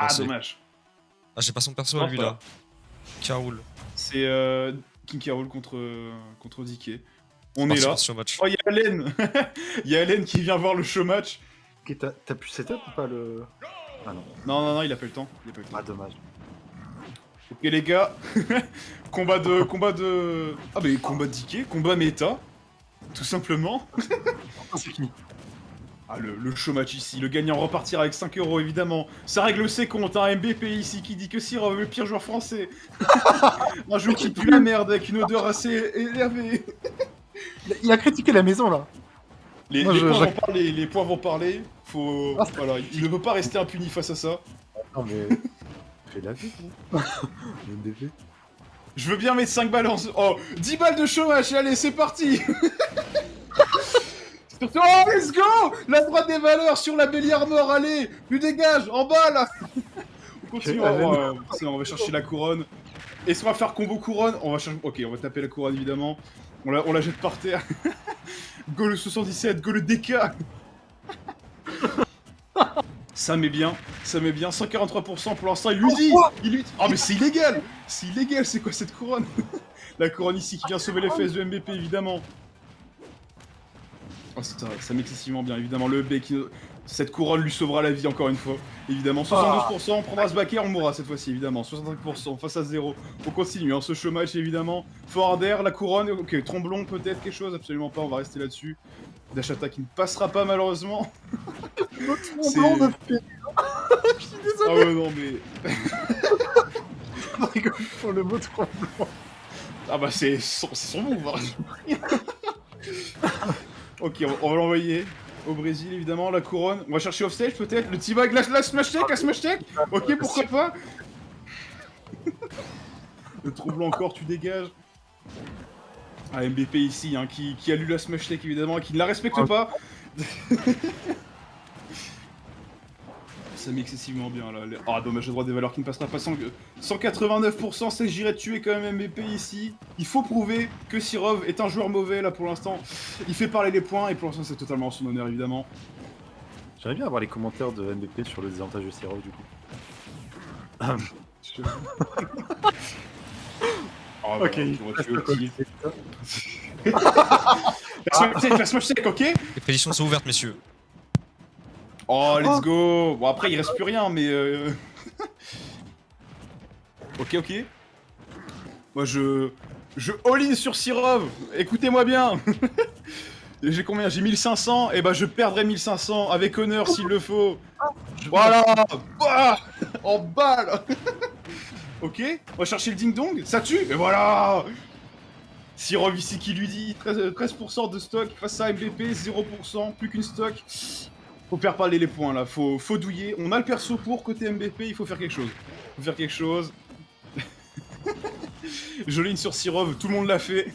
Ah, c'est... dommage. Ah, j'ai pas son perso à Non, lui, pas là. grave. Carroul. C'est King K. Rool contre DK. C'est On est parti là. pour ce match. Oh, il y a Allen. Il y a Allen qui vient voir le show match. Ok, t'as pu setup ou pas le... Ah non. Non, il a pas eu le temps. Ah, dommage. Ok, les gars. combat de... Ah, mais combat de DK, combat méta. Tout simplement. C'est fini. Ah, le show match ici. Le gagnant repartira avec 5 € évidemment. Ça règle ses comptes. Un MBP ici qui dit que Sirov est le pire joueur français. Un jeu qui pue la merde avec une odeur assez énervée. Il a critiqué la maison, là. Les Moi, points vont parler, les points vont parler. Faut... Ah, Voilà, il ne peut pas rester impuni face à ça. Non, mais... Fais la vie, gros. MBP. Je veux bien mettre 5 balles en... Oh, 10 balles de chômage, allez, c'est parti. Surtout... Oh, let's go. La droite des valeurs sur la Béliard mort, allez. Plus dégage, en bas, là. On continue, on va chercher la couronne. Est-ce qu'on va faire combo couronne? On va chercher... Ok, on va taper la couronne, évidemment. On la jette par terre. Go le 77, go le DK. Ça met bien, 143% pour l'instant, il lui dit. Oh mais c'est illégal. C'est illégal, c'est quoi cette couronne? La couronne ici qui vient sauver les fesses de MBP, évidemment. Oh, ça met excessivement bien, évidemment, le B qui... Cette couronne lui sauvera la vie, encore une fois. Évidemment, 72%, on prendra ce backer, on mourra cette fois-ci, évidemment. 65% face à 0. On continue, hein, ce show match, évidemment. Forwarder, la couronne, ok, Tromblon peut-être, quelque chose, absolument pas, on va rester là-dessus. Dash attack qui ne passera pas, malheureusement. C'est... Je suis désolé. Ah ouais, non, mais... Je rigole pour le mot tremblant. Ah bah c'est son move, hein. Ok, on va l'envoyer au Brésil, évidemment, la couronne. On va chercher offstage, peut-être. Le T-Bag, la smash tech, ok, pourquoi pas. Le Tromblon encore, tu dégages. Ah, MBP ici, hein, qui a lu la smash tech, évidemment, et qui ne la respecte pas. Ça met excessivement bien, là. Ah, dommage, le droit des valeurs qui ne passera pas. 189%, s'agirait de tuer quand même MBP ici. Il faut prouver que Sirov est un joueur mauvais, là, pour l'instant. Il fait parler les points, et pour l'instant, c'est totalement en son honneur, évidemment. J'aimerais bien avoir les commentaires de MBP sur le désavantage de Sirov, du coup. Oh, ok, on va tuer au kill. Ah. La smash tech, ok. Les prédictions sont ouvertes, messieurs. Oh, let's go. Bon, après, il reste plus rien, mais... Ok. Moi, je all-in sur Sirov. Écoutez-moi bien. J'ai combien? J'ai 1500. Et bah, je perdrai 1500 avec honneur s'il le faut. Voilà. Bah, en balle. Ok. On va chercher le ding-dong. Ça tue. Et voilà. Sirov ici qui lui dit 13% de stock face à MBP, 0%, plus qu'une stock. Faut faire parler les points là, faut douiller. On a le perso pour côté MBP, il faut faire quelque chose. Je ligne sur Sirov, tout le monde l'a fait.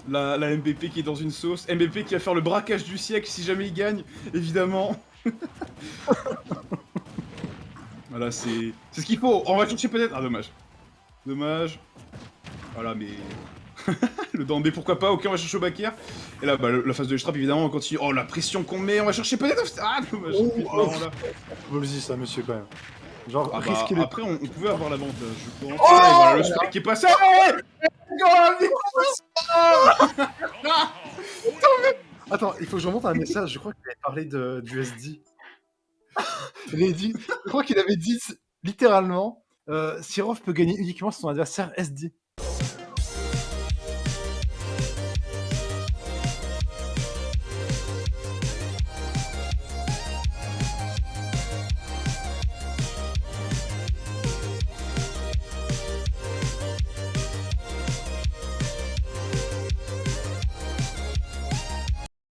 la MBP qui est dans une sauce. MBP qui va faire le braquage du siècle si jamais il gagne, évidemment. Voilà, c'est ce qu'il faut. On va chercher peut-être... Ah, dommage. Voilà, mais... Le Dambé, pourquoi pas, ok, on va chercher au backer. Et là, bah, la phase de strap, évidemment, on continue. Oh, la pression qu'on met, on va chercher peut-être... Ah, dommage. Vas-y, ça, monsieur, quand même. Genre, Ah bah, risquer les... après, on pouvait avoir l'avantage, je pense. Et voilà, le strike qui est passé. Ah ouais. Attends, il faut que je remonte un message, je crois qu'il avait parlé du SD. Je crois qu'il avait dit, littéralement, Sirov peut gagner uniquement si son adversaire SD.